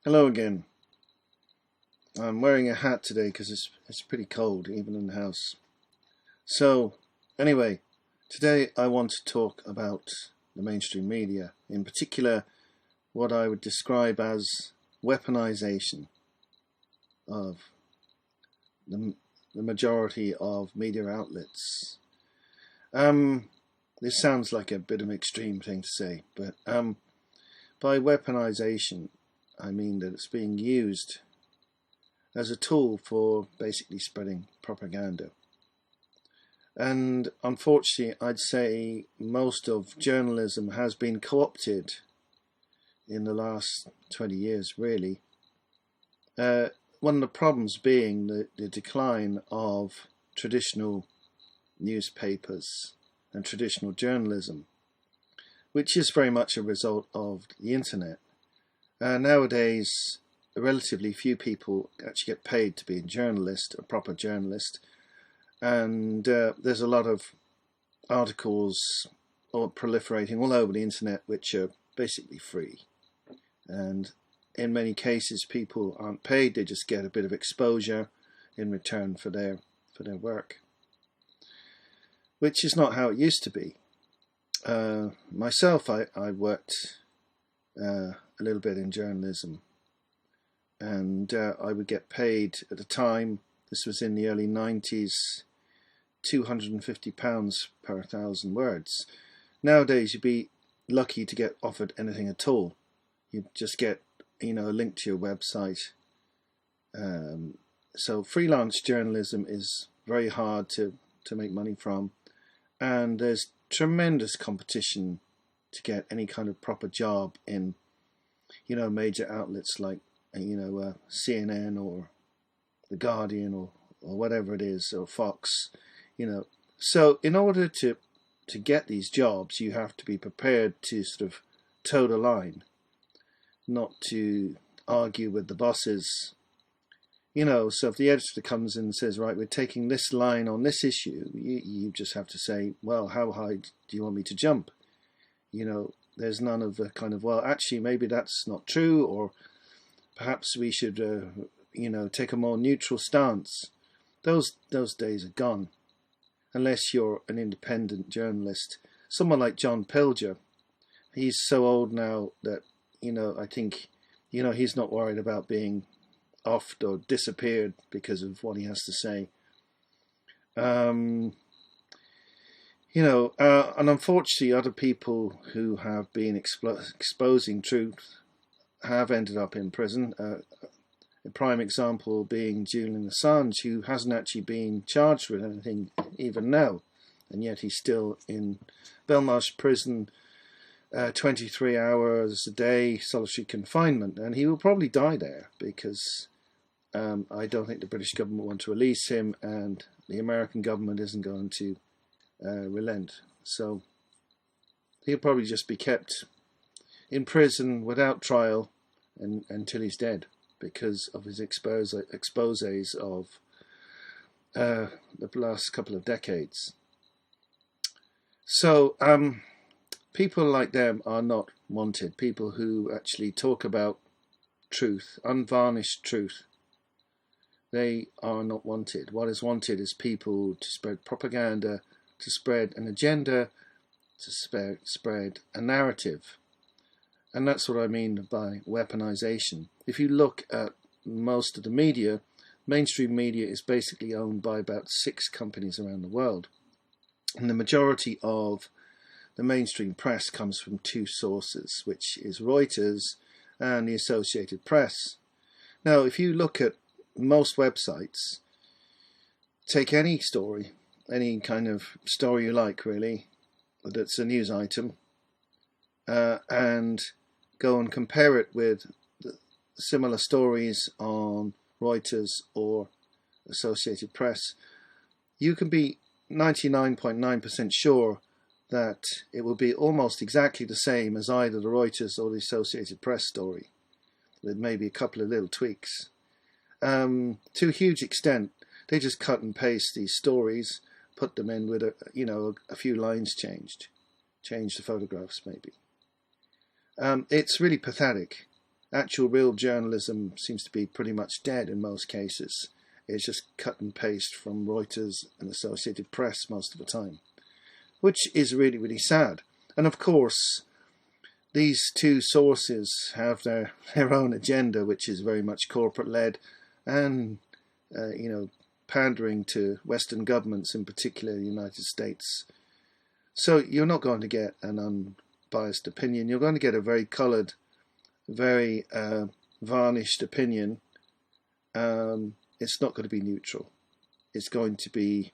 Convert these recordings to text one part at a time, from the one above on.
Hello again. I'm wearing a hat today because it's pretty cold even in the house. So anyway, today I want to talk about the mainstream media, in particular what I would describe as weaponization of the, the majority of media outlets. Um, this sounds like a bit of an extreme thing to say, but by weaponization I mean that it's being used as a tool for basically spreading propaganda. And unfortunately, I'd say most of journalism has been co-opted in the last 20 years, really. One of the problems being the decline of traditional newspapers and traditional journalism, which is very much a result of the internet. Nowadays, relatively few people actually get paid to be a journalist, a proper journalist, and there's a lot of articles proliferating all over the internet which are basically free, and in many cases people aren't paid, they just get a bit of exposure in return for their work, which is not how it used to be. Myself, I worked a little bit in journalism, and I would get paid at the time, this was in the early 90s, £250 per 1,000 words. Nowadays you'd be lucky to get offered anything at all. You just get, a link to your website. So freelance journalism is very hard to make money from, and there's tremendous competition to get any kind of proper job in major outlets like CNN or The Guardian or whatever it is, or Fox. So in order to get these jobs, you have to be prepared to sort of toe the line, not to argue with the bosses. So if the editor comes in and says, right, we're taking this line on this issue, you just have to say, well, how high do you want me to jump? There's none of the kind of, well, actually maybe that's not true, or perhaps we should take a more neutral stance. Those days are gone, unless you're an independent journalist. Someone like John Pilger, he's so old now that I think he's not worried about being offed or disappeared because of what he has to say. And unfortunately other people who have been exposing truth have ended up in prison. A prime example being Julian Assange, who hasn't actually been charged with anything even now, and yet he's still in Belmarsh prison, 23 hours a day, solitary confinement, and he will probably die there because I don't think the British government want to release him, and the American government isn't going to relent. So he'll probably just be kept in prison without trial until he's dead, because of his exposés of the last couple of decades. So people like them are not wanted. People who actually talk about truth, unvarnished truth, they are not wanted. What is wanted is people to spread propaganda, to spread an agenda, to spread a narrative. And that's what I mean by weaponization. If you look at most of the media, mainstream media is basically owned by about 6 companies around the world. And the majority of the mainstream press comes from 2 sources, which is Reuters and the Associated Press. Now, if you look at most websites, take any story, any kind of story you like, really, that's a news item, and go and compare it with similar stories on Reuters or Associated Press, you can be 99.9% sure that it will be almost exactly the same as either the Reuters or the Associated Press story, with maybe a couple of little tweaks. To a huge extent, they just cut and paste these stories, put them in with a few lines changed, change the photographs maybe. It's really pathetic, actual real journalism seems to be pretty much dead in most cases. It's just cut and paste from Reuters and Associated Press most of the time, which is really, really sad. And of course, these two sources have their own agenda, which is very much corporate-led and, pandering to Western governments, in particular the United States. So you're not going to get an unbiased opinion. You're going to get a very coloured, very varnished opinion. It's not going to be neutral. It's going to be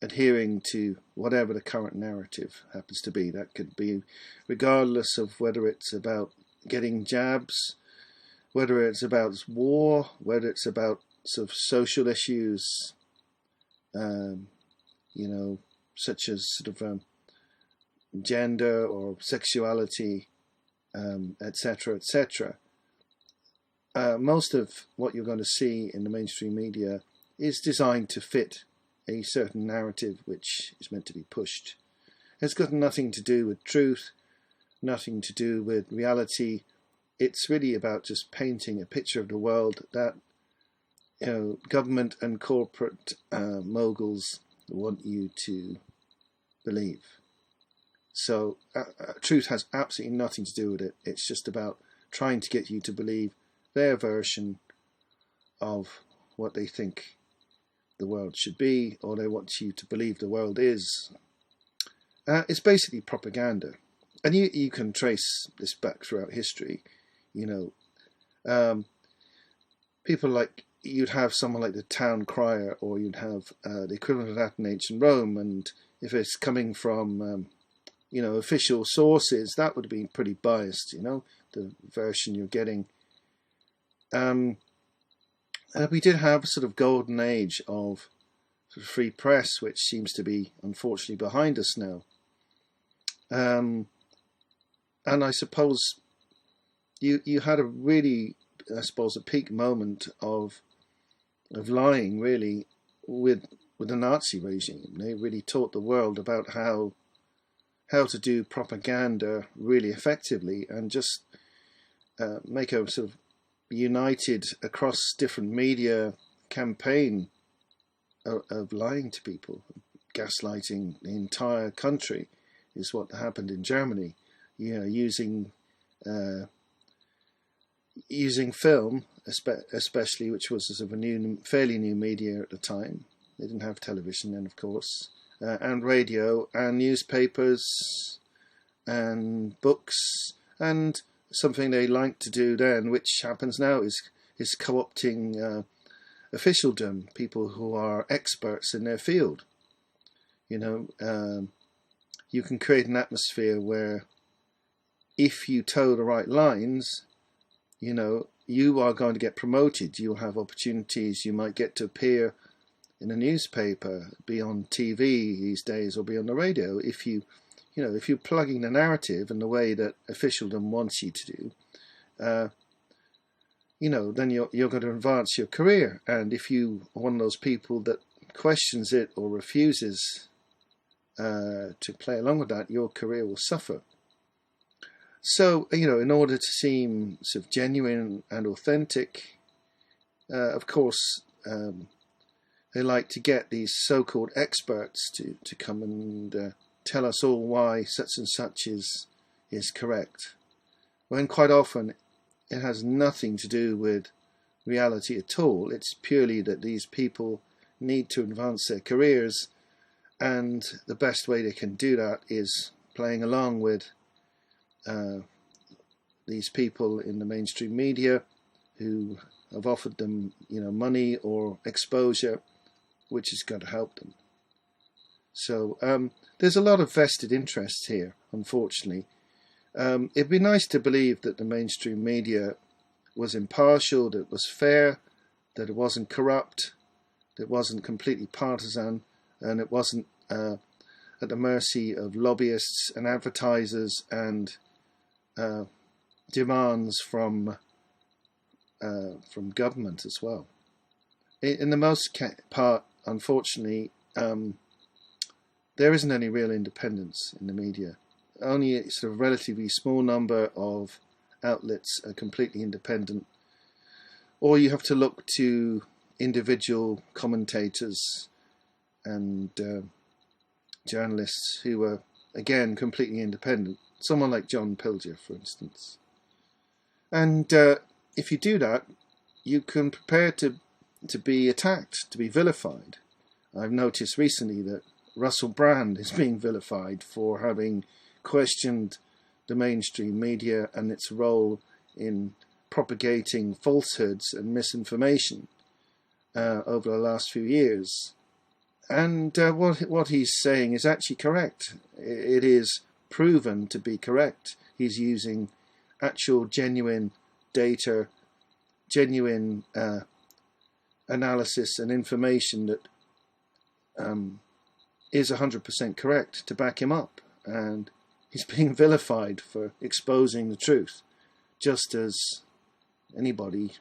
adhering to whatever the current narrative happens to be. That could be regardless of whether it's about getting jabs, whether it's about war, whether it's about sort of social issues, such as sort of gender or sexuality, etc., etc. Most of what you're going to see in the mainstream media is designed to fit a certain narrative which is meant to be pushed. It's got nothing to do with truth, nothing to do with reality. It's really about just painting a picture of the world that government and corporate moguls want you to believe. So truth has absolutely nothing to do with it. It's just about trying to get you to believe their version of what they think the world should be, or they want you to believe the world is. It's basically propaganda, and you can trace this back throughout history. People like, you'd have someone like the town crier, or you'd have the equivalent of that in ancient Rome, and if it's coming from official sources, that would be pretty biased, the version you're getting. We did have a sort of golden age of sort of free press, which seems to be unfortunately behind us now. And I suppose you had a really, a peak moment of lying, really, with the Nazi regime. They really taught the world about how to do propaganda really effectively, and just make a sort of united across different media campaign of lying to people. Gaslighting the entire country is what happened in Germany. Using film, especially, which was sort of a fairly new media at the time. They didn't have television then, of course, and radio and newspapers and books, and something they liked to do then, which happens now, is co-opting officialdom, people who are experts in their field. You can create an atmosphere where, if you toe the right lines, you are going to get promoted. You'll have opportunities. You might get to appear in a newspaper, be on TV these days, or be on the radio. If you're plugging the narrative in the way that officialdom wants you to do, then you're going to advance your career. And if you are one of those people that questions it or refuses to play along with that, your career will suffer. So, in order to seem sort of genuine and authentic, of course, they like to get these so-called experts to come and tell us all why such and such is correct, when quite often it has nothing to do with reality at all. It's purely that these people need to advance their careers, and the best way they can do that is playing along with these people in the mainstream media who have offered them, money or exposure, which is going to help them. So there's a lot of vested interests here, unfortunately. It'd be nice to believe that the mainstream media was impartial, that it was fair, that it wasn't corrupt, that it wasn't completely partisan, and it wasn't at the mercy of lobbyists and advertisers and demands from government as well. In the most part, unfortunately, there isn't any real independence in the media. Only a sort of relatively small number of outlets are completely independent, or you have to look to individual commentators and journalists who are, again, completely independent. Someone like John Pilger, for instance. And if you do that, you can prepare to be attacked, to be vilified. I've noticed recently that Russell Brand is being vilified for having questioned the mainstream media and its role in propagating falsehoods and misinformation over the last few years. And what he's saying is actually correct. It is proven to be correct. He's using actual genuine data, genuine analysis and information that is 100% correct to back him up. And he's being vilified for exposing the truth, just as anybody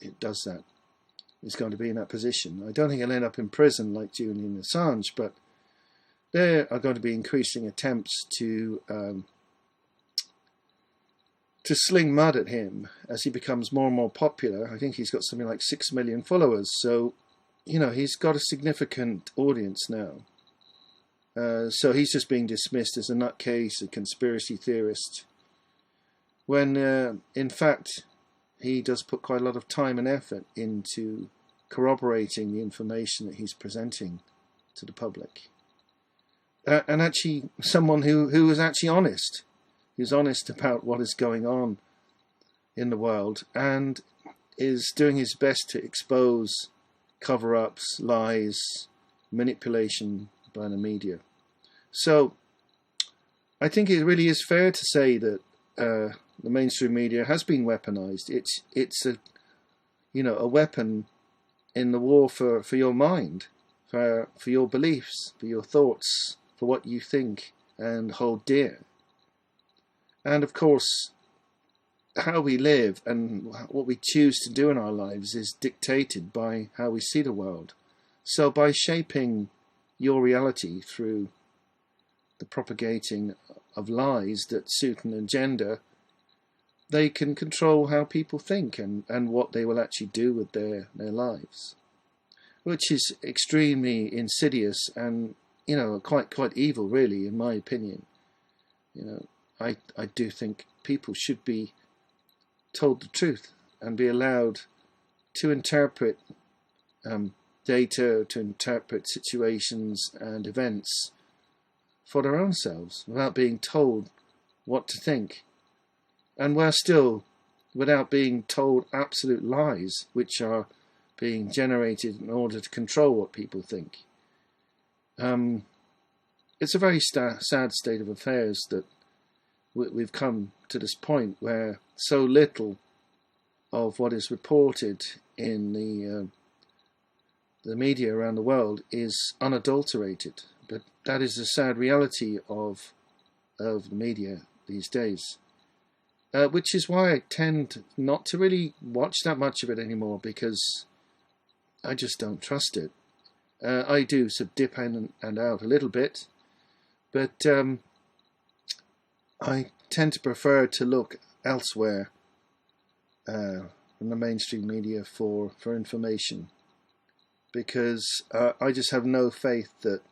who does that is going to be in that position. I don't think he'll end up in prison like Julian Assange, but there are going to be increasing attempts to sling mud at him as he becomes more and more popular. I think he's got something like 6 million followers, so he's got a significant audience now. So he's just being dismissed as a nutcase, a conspiracy theorist, when in fact he does put quite a lot of time and effort into corroborating the information that he's presenting to the public. And actually someone who is actually honest, who's honest about what is going on in the world and is doing his best to expose cover-ups, lies, manipulation by the media. So I think it really is fair to say that the mainstream media has been weaponized. It's a weapon in the war for your mind, for your beliefs, for your thoughts, for what you think and hold dear. And of course, how we live and what we choose to do in our lives is dictated by how we see the world. So by shaping your reality through the propagating of lies that suit an agenda, they can control how people think and what they will actually do with their lives, which is extremely insidious and quite evil, really, in my opinion. I do think people should be told the truth and be allowed to interpret data, to interpret situations and events for their own selves without being told what to think, and without being told absolute lies which are being generated in order to control what people think. It's a very sad state of affairs that we've come to this point where so little of what is reported in the media around the world is unadulterated. But that is the sad reality of the media these days, which is why I tend not to really watch that much of it anymore, because I just don't trust it. I do dip in and out a little bit, but I tend to prefer to look elsewhere from the mainstream media for information, because I just have no faith that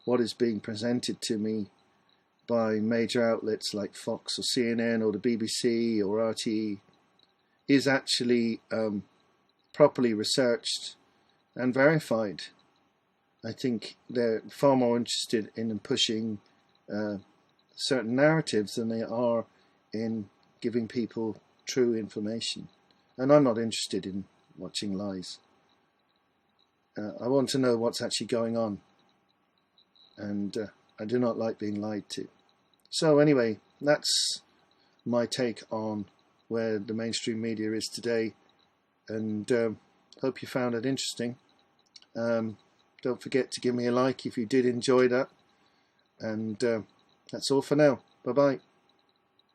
what is being presented to me by major outlets like Fox or CNN or the BBC or RTE is actually properly researched and verified. I think they're far more interested in pushing certain narratives than they are in giving people true information. And I'm not interested in watching lies. I want to know what's actually going on. And I do not like being lied to. So anyway, that's my take on where the mainstream media is today, and hope you found it interesting. Don't forget to give me a like if you did enjoy that, and that's all for now. Bye bye.